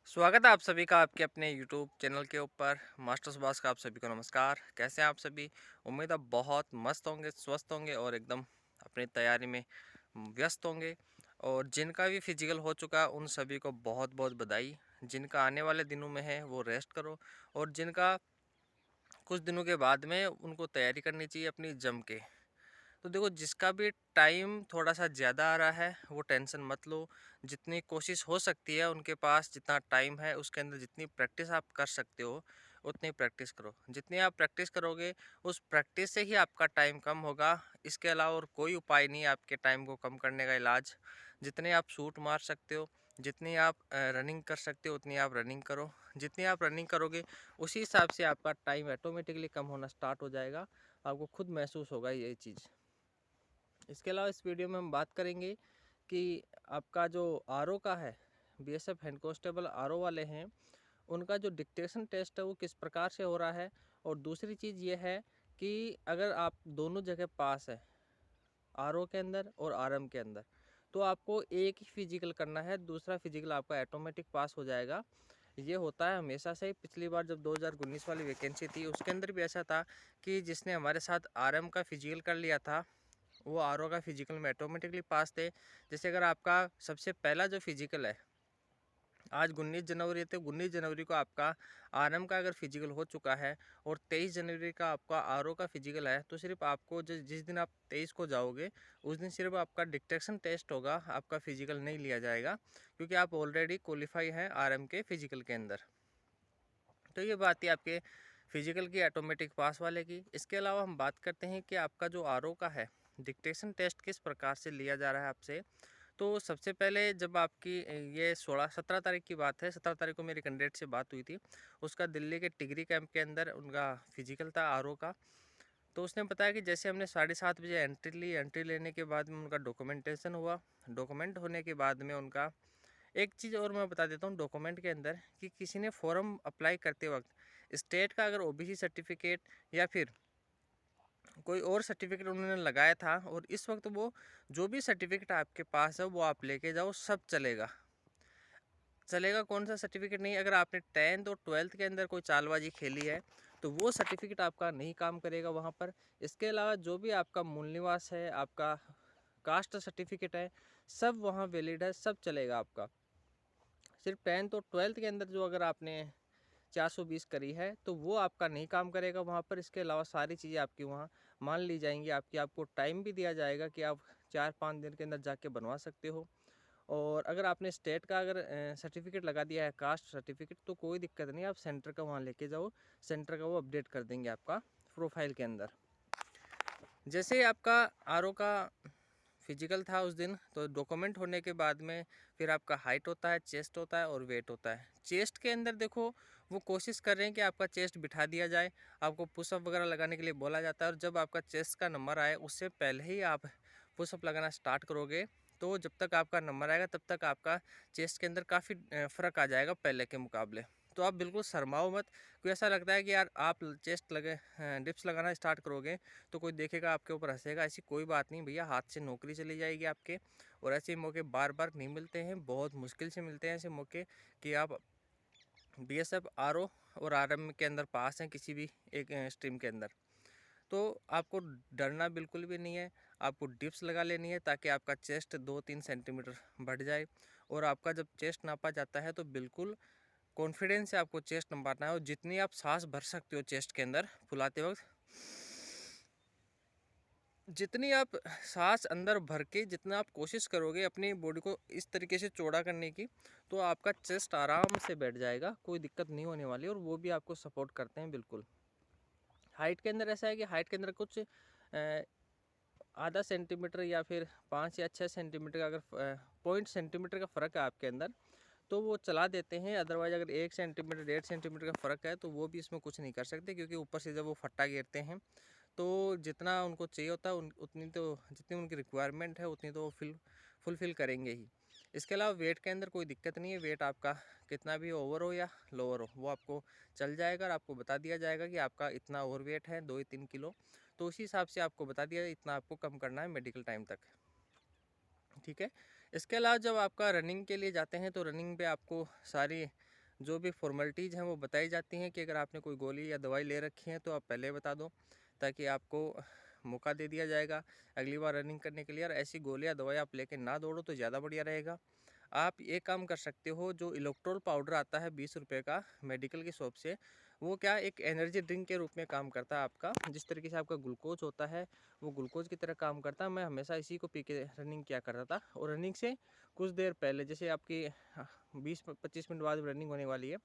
स्वागत है आप सभी का आपके अपने यूट्यूब चैनल के ऊपर मास्टर सुभाष का आप सभी को नमस्कार। कैसे हैं आप सभी? उम्मीद है बहुत मस्त होंगे, स्वस्थ होंगे और एकदम अपनी तैयारी में व्यस्त होंगे। और जिनका भी फिजिकल हो चुका है उन सभी को बहुत बहुत बधाई। जिनका आने वाले दिनों में है वो रेस्ट करो, और जिनका कुछ दिनों के बाद में उनको तैयारी करनी चाहिए अपनी जम के। तो देखो, जिसका भी टाइम थोड़ा सा ज़्यादा आ रहा है वो टेंशन मत लो। जितनी कोशिश हो सकती है उनके पास जितना टाइम है उसके अंदर जितनी प्रैक्टिस आप कर सकते हो उतनी प्रैक्टिस करो। जितनी आप प्रैक्टिस करोगे उस प्रैक्टिस से ही आपका टाइम कम होगा। इसके अलावा और कोई उपाय नहीं है आपके टाइम को कम करने का इलाज। जितने आप शूट मार सकते हो, जितनी आप रनिंग कर सकते हो उतनी आप रनिंग करो। जितनी आप रनिंग करोगे उसी हिसाब से आपका टाइम ऑटोमेटिकली कम होना स्टार्ट हो जाएगा। आपको खुद महसूस होगा ये चीज़। इसके अलावा इस वीडियो में हम बात करेंगे कि आपका जो आरओ का है, बीएसएफ हेड कांस्टेबल आरओ वाले हैं, उनका जो डिक्टेशन टेस्ट है वो किस प्रकार से हो रहा है। और दूसरी चीज़ ये है कि अगर आप दोनों जगह पास है, आरओ के अंदर और आरएम के अंदर, तो आपको एक ही फिजिकल करना है, दूसरा फिजिकल आपका ऑटोमेटिक पास हो जाएगा। ये होता है हमेशा से। पिछली बार जब 2019 वाली वैकेंसी थी उसके अंदर भी ऐसा था कि जिसने हमारे साथ आरएम का फिजिकल कर लिया था वो आरओ का फिजिकल में ऑटोमेटिकली पास थे। जैसे अगर आपका सबसे पहला जो फिजिकल है, आज 19 जनवरी है, तो 19 जनवरी को आपका आरएम का अगर फिजिकल हो चुका है और 23 जनवरी का आपका आरओ का फिजिकल है, तो सिर्फ आपको जिस दिन आप 23 को जाओगे उस दिन सिर्फ आपका डिक्टेशन टेस्ट होगा, आपका फिजिकल नहीं लिया जाएगा, क्योंकि आप ऑलरेडी क्वालिफाई हैं आरएम के फिजिकल के अंदर। तो ये बात है आपके फिजिकल की ऑटोमेटिक पास वाले की। इसके अलावा हम बात करते हैं कि आपका जो आरओ का है डिक्टेशन टेस्ट किस प्रकार से लिया जा रहा है आपसे। तो सबसे पहले जब आपकी ये 17 तारीख की बात है, 17 तारीख को मेरी कैंडिडेट से बात हुई थी। उसका दिल्ली के टिगरी कैंप के अंदर उनका फिजिकल था आरओ का। तो उसने बताया कि जैसे हमने 7:30 बजे एंट्री ली, एंट्री लेने के बाद में उनका डॉक्यूमेंटेशन हुआ। डॉक्यूमेंट होने के बाद में उनका एक चीज़ और मैं बता देता हूँ डॉक्यूमेंट के अंदर, कि किसी ने फॉर्म अप्लाई करते वक्त स्टेट का अगर ओबीसी सर्टिफिकेट या फिर कोई और सर्टिफिकेट उन्होंने लगाया था, और इस वक्त वो जो भी सर्टिफिकेट आपके पास है वो आप लेके जाओ, सब चलेगा। चलेगा कौन सा सर्टिफिकेट नहीं, अगर आपने 10th और 12th के अंदर कोई चालबाजी खेली है तो वो सर्टिफिकेट आपका नहीं काम करेगा वहाँ पर। इसके अलावा जो भी आपका मूल निवास है, आपका कास्ट सर्टिफिकेट है, सब वहाँ वैलिड है, सब चलेगा आपका। सिर्फ 10th और 12th के अंदर जो अगर आपने 420 करी है तो वो आपका नहीं काम करेगा वहाँ पर। इसके अलावा सारी चीज़ें आपकी वहाँ मान ली जाएंगी। आपको टाइम भी दिया जाएगा कि आप 4-5 दिन के अंदर जाके बनवा सकते हो। और अगर आपने स्टेट का अगर सर्टिफिकेट लगा दिया है, कास्ट सर्टिफिकेट, तो कोई दिक्कत नहीं, आप सेंटर का वहाँ लेके जाओ, सेंटर का वो अपडेट कर देंगे आपका प्रोफाइल के अंदर। जैसे आपका आरओ का फिजिकल था उस दिन, तो डॉक्यूमेंट होने के बाद में फिर आपका हाइट होता है, चेस्ट होता है और वेट होता है। चेस्ट के अंदर देखो, वो कोशिश कर रहे हैं कि आपका चेस्ट बिठा दिया जाए, आपको पुशअप वगैरह लगाने के लिए बोला जाता है। और जब आपका चेस्ट का नंबर आए उससे पहले ही आप पुशअप लगाना स्टार्ट करोगे, तो जब तक आपका नंबर आएगा तब तक आपका चेस्ट के अंदर काफ़ी फ़र्क आ जाएगा पहले के मुकाबले। तो आप बिल्कुल शर्माओ मत। कोई ऐसा लगता है कि यार आप चेस्ट डिप्स लगाना स्टार्ट करोगे तो कोई देखेगा आपके ऊपर हंसेगा, ऐसी कोई बात नहीं भैया, हाथ से नौकरी चली जाएगी आपके। और ऐसे मौके बार बार नहीं मिलते हैं, बहुत मुश्किल से मिलते हैं ऐसे मौके कि आप बीएसएफ आरओ और आरएम के अंदर पास हैं किसी भी एक स्ट्रीम के अंदर। तो आपको डरना बिल्कुल भी नहीं है। आपको डिप्स लगा लेनी है ताकि आपका चेस्ट 2-3 सेंटीमीटर बढ़ जाए। और आपका जब चेस्ट नापा जाता है तो बिल्कुल कॉन्फिडेंस से आपको चेस्ट नापना है, और जितनी आप सांस भर सकते हो चेस्ट के अंदर फुलाते वक्त, जितनी आप सांस अंदर भर के जितना आप कोशिश करोगे अपनी बॉडी को इस तरीके से चौड़ा करने की, तो आपका चेस्ट आराम से बैठ जाएगा, कोई दिक्कत नहीं होने वाली। और वो भी आपको सपोर्ट करते हैं बिल्कुल। हाइट के अंदर ऐसा है कि हाइट के अंदर कुछ आधा सेंटीमीटर या फिर 5 या 6 सेंटीमीटर का अगर 0.1 सेंटीमीटर का फ़र्क है आपके अंदर, तो वो चला देते हैं। अदरवाइज अगर 1 सेंटीमीटर 1.5 सेंटीमीटर का फ़र्क है तो वो भी इसमें कुछ नहीं कर सकते, क्योंकि ऊपर से जब वो फट्टा गिरते हैं तो जितना उनको चाहिए होता है उतनी तो जितनी उनकी रिक्वायरमेंट है उतनी तो वो फुलफ़िल करेंगे ही। इसके अलावा वेट के अंदर कोई दिक्कत नहीं है। वेट आपका कितना भी ओवर हो या लोअर हो वो आपको चल जाएगा, और आपको बता दिया जाएगा कि आपका इतना ओवर वेट है 2 या 3 किलो, तो उसी हिसाब से आपको बता दिया इतना आपको कम करना है मेडिकल टाइम तक। ठीक है। इसके अलावा जब आपका रनिंग के लिए जाते हैं तो रनिंग पे आपको सारी जो भी फॉर्मेलिटीज़ हैं वो बताई जाती हैं कि अगर आपने कोई गोली या दवाई ले रखी है तो आप पहले बता दो, ताकि आपको मौका दे दिया जाएगा अगली बार रनिंग करने के लिए। और ऐसी गोली या दवाई आप लेके ना दौड़ो तो ज़्यादा बढ़िया रहेगा। आप ये काम कर सकते हो, जो इलेक्ट्रोल पाउडर आता है 20 रुपये का मेडिकल की शॉप से, वो क्या एक एनर्जी ड्रिंक के रूप में काम करता है आपका। जिस तरीके से आपका ग्लूकोज होता है वो ग्लूकोज की तरह काम करता है। मैं हमेशा इसी को पी के रनिंग किया करता था। और रनिंग से कुछ देर पहले, जैसे आपकी 20-25 मिनट बाद रनिंग होने वाली है,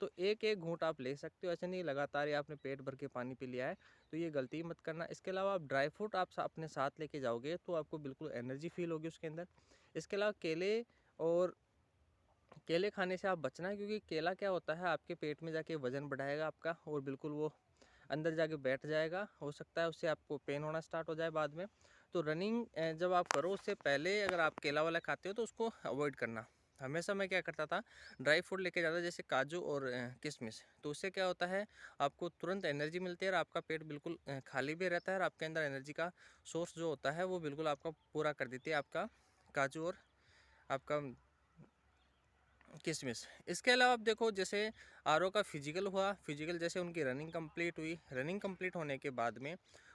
तो एक एक घूंट आप ले सकते हो। ऐसे नहीं लगातार ही आपने पेट भर के पानी पी लिया है, तो ये गलती मत करना। इसके अलावा आप ड्राई फ्रूट आप अपने साथ लेके जाओगे तो आपको बिल्कुल एनर्जी फील होगी उसके अंदर। इसके अलावा और केले खाने से आप बचना है, क्योंकि केला क्या होता है आपके पेट में जाके वज़न बढ़ाएगा आपका, और बिल्कुल वो अंदर जाके बैठ जाएगा। हो सकता है उससे आपको पेन होना स्टार्ट हो जाए बाद में। तो रनिंग जब आप करो उससे पहले अगर आप केला वाला खाते हो तो उसको अवॉइड करना। हमेशा मैं क्या करता था, ड्राई फ्रूट लेके जाता, जैसे काजू और किशमिश। तो उससे क्या होता है, आपको तुरंत एनर्जी मिलती है और आपका पेट बिल्कुल खाली भी रहता है, और आपके अंदर एनर्जी का सोर्स जो होता है वो बिल्कुल आपका पूरा कर देती है आपका काजू और आपका किशमिश। इसके अलावा आप देखो, जैसे आरओ का फिजिकल हुआ, फिजिकल जैसे उनकी रनिंग कंप्लीट हुई, रनिंग कंप्लीट होने के बाद में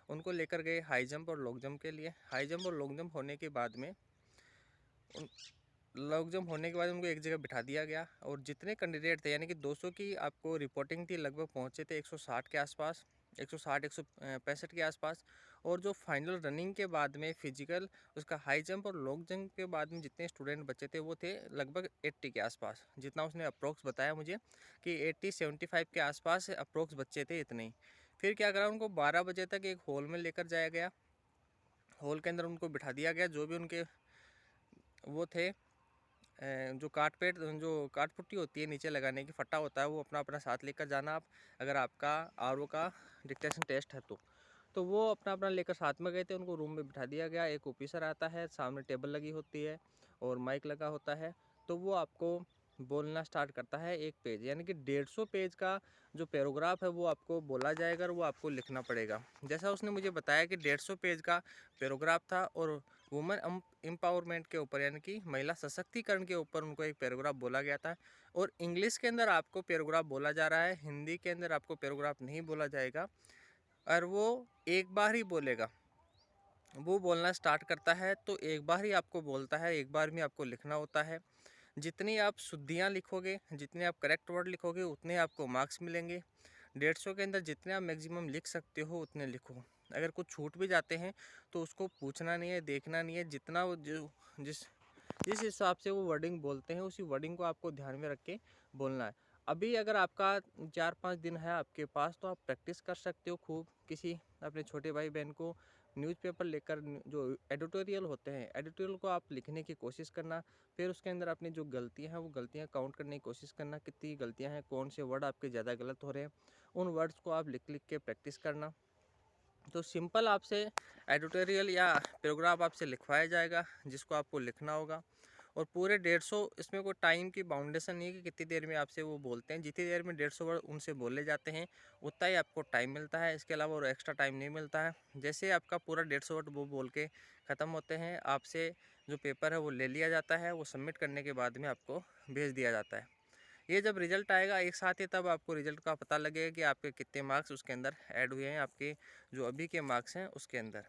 उनको लेकर गए हाई जंप और लॉन्ग जंप के लिए। हाई जंप और लॉन्ग जंप होने के बाद में लॉन्ग जंप होने के बाद उनको एक जगह बिठा दिया गया, और जितने कैंडिडेट थे, यानी कि 200 की आपको रिपोर्टिंग थी, लगभग पहुंचे थे 160 के आसपास, 160 165 के आसपास। और जो फाइनल रनिंग के बाद में फिजिकल, उसका हाई जंप और लॉन्ग जंप के बाद में जितने स्टूडेंट बचे थे वो थे लगभग 80 के आसपास, जितना उसने अप्रोक्स बताया मुझे कि 80-75 के आसपास अप्रोक्स बच्चे थे, इतने ही। फिर क्या करा, उनको 12 बजे तक एक हॉल में लेकर जाया गया। हॉल के अंदर उनको बिठा दिया गया, जो भी उनके वो थे, जो काट पुट्टी होती है नीचे लगाने की, फट्टा होता है, वो अपना अपना साथ लेकर जाना आप, अगर आपका आरओ का डिक्टेशन टेस्ट है तो वो अपना अपना लेकर साथ में गए थे। उनको रूम में बिठा दिया गया। एक ऑफिसर आता है, सामने टेबल लगी होती है और माइक लगा होता है, तो वो आपको बोलना स्टार्ट करता है एक पेज, यानी कि 150 पेज का जो पैराग्राफ है वो आपको बोला जाएगा और वो आपको लिखना पड़ेगा। जैसा उसने मुझे बताया कि 150 पेज का पैराग्राफ था, और वुमेन एम्पावरमेंट के ऊपर, यानी कि महिला सशक्तिकरण के ऊपर उनको एक पैराग्राफ बोला गया था। और इंग्लिश के अंदर आपको पैराग्राफ बोला जा रहा है, हिंदी के अंदर आपको पैराग्राफ नहीं बोला जाएगा, और वो एक बार ही बोलेगा। वो बोलना स्टार्ट करता है तो एक बार ही आपको बोलता है, एक बार में आपको लिखना होता है। जितनी आप शुद्धियाँ लिखोगे, जितने आप करेक्ट वर्ड लिखोगे, उतने आपको मार्क्स मिलेंगे। 150 के अंदर जितने आप मैक्सिमम लिख सकते हो उतने लिखो। अगर कुछ छूट भी जाते हैं तो उसको पूछना नहीं है, देखना नहीं है। जितना वो जो जिस जिस हिसाब से वो वर्डिंग बोलते हैं, उसी वर्डिंग को आपको ध्यान में रख के बोलना है। अभी अगर आपका 4-5 दिन है आपके पास, तो आप प्रैक्टिस कर सकते हो खूब। किसी अपने छोटे भाई बहन को न्यूज़पेपर लेकर, जो एडिटोरियल होते हैं, एडिटोरियल को आप लिखने की कोशिश करना। फिर उसके अंदर अपनी जो गलतियां हैं वो गलतियां काउंट करने की कोशिश करना, कितनी गलतियां हैं, कौन से वर्ड आपके ज़्यादा गलत हो रहे हैं, उन वर्ड्स को आप लिख लिख के प्रैक्टिस करना। तो सिंपल आपसे एडिटोरियल या पैराग्राफ आपसे लिखवाया जाएगा, जिसको आपको लिखना होगा। और पूरे 150, इसमें कोई टाइम की बाउंडेशन नहीं है कि कितनी देर में आपसे वो बोलते हैं। जितनी देर में 150 वर्ड उनसे बोले जाते हैं उतना ही आपको टाइम मिलता है, इसके अलावा और एक्स्ट्रा टाइम नहीं मिलता है। जैसे आपका पूरा 150 वर्ड वो बोल के ख़त्म होते हैं, आपसे जो पेपर है वो ले लिया जाता है। वो सबमिट करने के बाद में आपको भेज दिया जाता है। ये जब रिज़ल्ट आएगा एक साथ ही, तब आपको रिज़ल्ट का पता लगेगा कि आपके कितने मार्क्स उसके अंदर ऐड हुए हैं, आपके जो अभी के मार्क्स हैं उसके अंदर।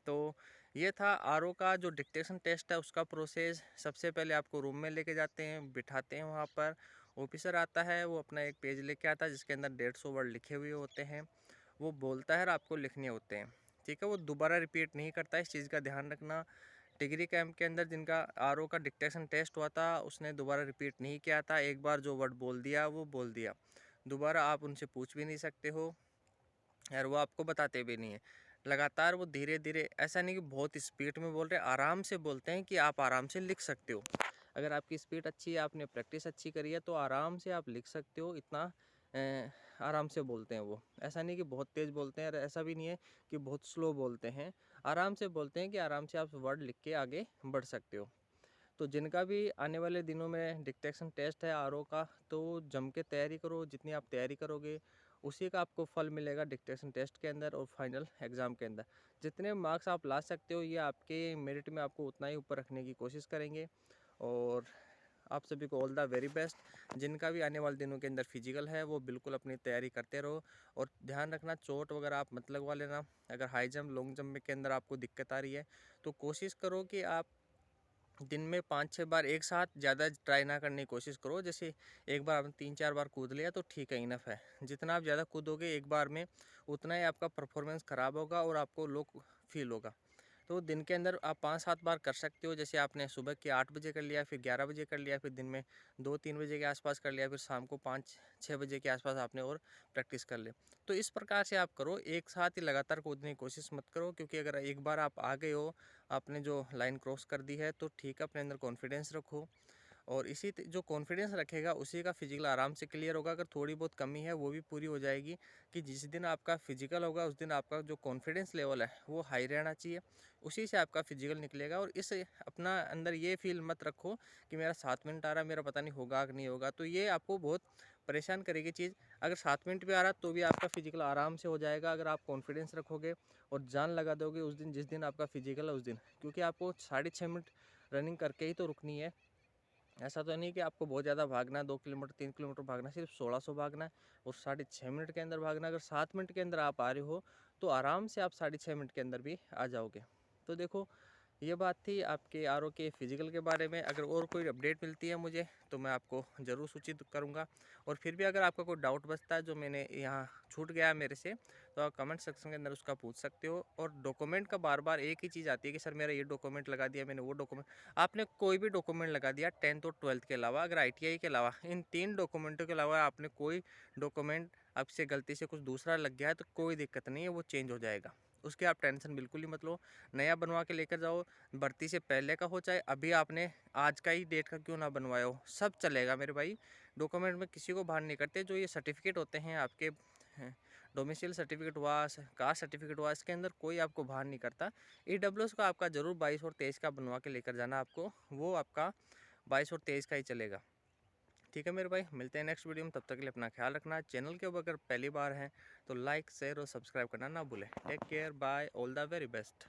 तो ये था आरओ का जो डिक्टेशन टेस्ट है उसका प्रोसेस। सबसे पहले आपको रूम में लेके जाते हैं, बिठाते हैं, वहाँ पर ऑफिसर आता है, वो अपना एक पेज लेके आता है जिसके अंदर 150 वर्ड लिखे हुए होते हैं। वो बोलता है और आपको लिखने होते हैं, ठीक है। वो दोबारा रिपीट नहीं करता, इस चीज़ का ध्यान रखना। डिग्री कैंप के अंदर जिनका आरओ का डिक्टेशन टेस्ट हुआ था, उसने दोबारा रिपीट नहीं किया था। एक बार जो वर्ड बोल दिया वो बोल दिया, दोबारा आप उनसे पूछ भी नहीं सकते हो, और वो आपको बताते भी नहीं है। लगातार वो धीरे धीरे, ऐसा नहीं कि बहुत स्पीड में बोल रहे, आराम से बोलते हैं कि आप आराम से लिख सकते हो। अगर आपकी स्पीड अच्छी है, आपने प्रैक्टिस अच्छी करी है, तो आराम से आप लिख सकते हो। इतना आराम से बोलते हैं वो। ऐसा नहीं कि बहुत तेज़ बोलते हैं, और ऐसा भी नहीं है कि बहुत स्लो बोलते हैं। आराम से बोलते हैं कि आराम से आप वर्ड लिख के आगे बढ़ सकते हो। तो जिनका भी आने वाले दिनों में डिक्टेशन टेस्ट है आरओ का, तो जम के तैयारी करो। जितनी आप तैयारी करोगे उसी का आपको फल मिलेगा डिक्टेशन टेस्ट के अंदर और फाइनल एग्ज़ाम के अंदर। जितने मार्क्स आप ला सकते हो, ये आपके मेरिट में आपको उतना ही ऊपर रखने की कोशिश करेंगे। और आप सभी को ऑल द वेरी बेस्ट। जिनका भी आने वाले दिनों के अंदर फिजिकल है वो बिल्कुल अपनी तैयारी करते रहो, और ध्यान रखना चोट वगैरह आप मत लगवा लेना। अगर हाई जंप लॉन्ग जंप के अंदर आपको दिक्कत आ रही है तो कोशिश करो कि आप दिन में 5-6 बार एक साथ ज़्यादा ट्राई ना करने की कोशिश करो। जैसे एक बार आपने 3-4 बार कूद लिया तो ठीक है, इनफ है। जितना आप ज़्यादा कूदोगे एक बार में उतना ही आपका परफॉर्मेंस ख़राब होगा और आपको लो फील होगा। तो दिन के अंदर आप 5-7 बार कर सकते हो। जैसे आपने सुबह के 8 बजे कर लिया, फिर 11 बजे कर लिया, फिर दिन में 2-3 बजे के आसपास कर लिया, फिर शाम को 5-6 बजे के आसपास आपने और प्रैक्टिस कर ले। तो इस प्रकार से आप करो, एक साथ ही लगातार कूदने की कोशिश मत करो, क्योंकि अगर एक बार आप आ गए हो, आपने जो लाइन क्रॉस कर दी है तो ठीक है, अपने अंदर कॉन्फिडेंस रखो। और जो कॉन्फिडेंस रखेगा उसी का फिजिकल आराम से क्लियर होगा। अगर थोड़ी बहुत कमी है वो भी पूरी हो जाएगी, कि जिस दिन आपका फिजिकल होगा उस दिन आपका जो कॉन्फिडेंस लेवल है वो हाई रहना चाहिए, उसी से आपका फिजिकल निकलेगा। और इस अपना अंदर ये फील मत रखो कि मेरा 7 मिनट आ रहा है, मेरा पता नहीं होगा कि नहीं होगा, तो ये आपको बहुत परेशान करेगी चीज़। अगर 7 मिनट भी आ रहा तो भी आपका फिजिकल आराम से हो जाएगा, अगर आप कॉन्फिडेंस रखोगे और जान लगा दोगे उस दिन, जिस दिन आपका फिजिकल है उस दिन। क्योंकि आपको 6.5 मिनट रनिंग करके ही तो रुकनी है। ऐसा तो नहीं कि आपको बहुत ज़्यादा भागना है, 2 किलोमीटर 3 किलोमीटर भागना है, सिर्फ 1600 भागना है और 6.5 मिनट के अंदर भागना है। अगर 7 मिनट के अंदर आप आ रहे हो तो आराम से आप 6.5 मिनट के अंदर भी आ जाओगे। तो देखो, ये बात थी आपके आरओ के फिजिकल के बारे में। अगर और कोई अपडेट मिलती है मुझे तो मैं आपको ज़रूर सूचित करूंगा। और फिर भी अगर आपका कोई डाउट बचता है जो मैंने यहाँ छूट गया है मेरे से, तो आप कमेंट सेक्शन के अंदर उसका पूछ सकते हो। और डॉक्यूमेंट का बार बार एक ही चीज़ आती है कि सर मेरा ये डॉक्यूमेंट लगा दिया, मैंने वो डॉक्यूमेंट। आपने कोई भी डॉक्यूमेंट लगा दिया 10th और 12th के अलावा, अगर ITI के अलावा, इन 3 डॉक्यूमेंटों के अलावा आपने कोई डॉक्यूमेंट आपसे गलती से कुछ दूसरा लग गया है तो कोई दिक्कत नहीं है, वो चेंज हो जाएगा। उसके आप टेंशन बिल्कुल ही मत लो, नया बनवा के लेकर जाओ। भर्ती से पहले का हो चाहे अभी आपने आज का ही डेट का क्यों ना बनवाया हो, सब चलेगा मेरे भाई। डॉक्यूमेंट में किसी को बाहर नहीं करते। जो ये सर्टिफिकेट होते हैं आपके, डोमिसाइल सर्टिफिकेट हुआ, कास्ट सर्टिफिकेट हुआ, इसके अंदर कोई आपको बाहर नहीं करता। EWS का आपका ज़रूर 22 और 23 का बनवा के लेकर जाना आपको, वो आपका 22 और 23 का ही चलेगा। ठीक है मेरे भाई, मिलते हैं नेक्स्ट वीडियो में। तब तक के लिए अपना ख्याल रखना। चैनल के ऊपर अगर पहली बार हैं तो लाइक शेयर और सब्सक्राइब करना ना भूलें। Take care, bye, all the very best.